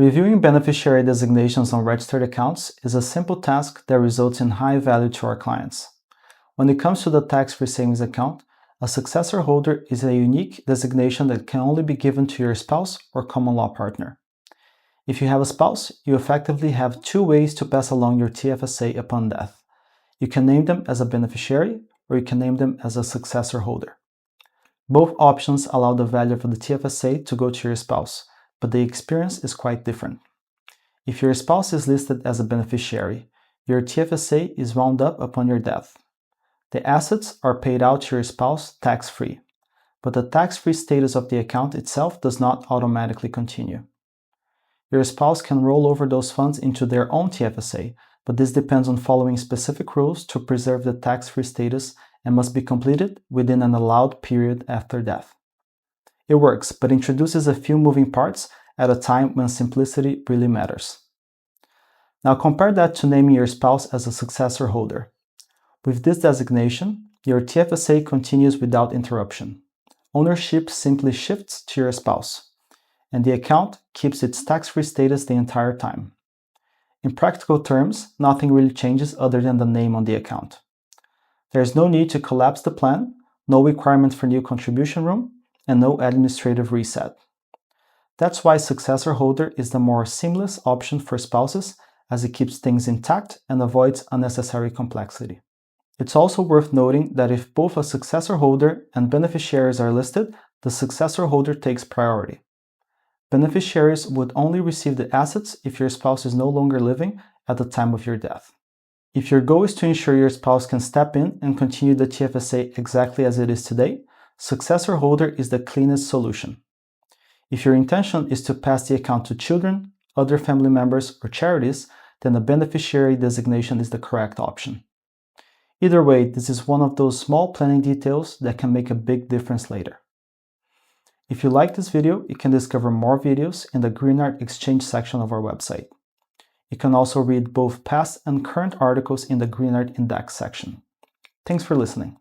Reviewing beneficiary designations on registered accounts is a simple task that results in high value to our clients. When it comes to the tax-free savings account, a successor holder is a unique designation that can only be given to your spouse or common law partner. If you have a spouse, you effectively have two ways to pass along your TFSA upon death. You can name them as a beneficiary, or you can name them as a successor holder. Both options allow the value of the TFSA to go to your spouse, but the experience is quite different. If your spouse is listed as a beneficiary, your TFSA is wound up upon your death. The assets are paid out to your spouse tax-free, but the tax-free status of the account itself does not automatically continue. Your spouse can roll over those funds into their own TFSA, but this depends on following specific rules to preserve the tax-free status and must be completed within an allowed period after death. It works, but introduces a few moving parts at a time when simplicity really matters. Now compare that to naming your spouse as a successor holder. With this designation, your TFSA continues without interruption. Ownership simply shifts to your spouse, and the account keeps its tax-free status the entire time. In practical terms, nothing really changes other than the name on the account. There is no need to collapse the plan, no requirement for new contribution room, and no administrative reset. That's why successor holder is the more seamless option for spouses, as it keeps things intact and avoids unnecessary complexity. It's also worth noting that if both a successor holder and beneficiaries are listed, the successor holder takes priority. Beneficiaries would only receive the assets if your spouse is no longer living at the time of your death. If your goal is to ensure your spouse can step in and continue the TFSA exactly as it is today, successor holder is the cleanest solution. If your intention is to pass the account to children, other family members, or charities, then the beneficiary designation is the correct option. Either way, this is one of those small planning details that can make a big difference later. If you like this video, you can discover more videos in the Greenard Exchange section of our website. You can also read both past and current articles in the Greenard Index section. Thanks for listening.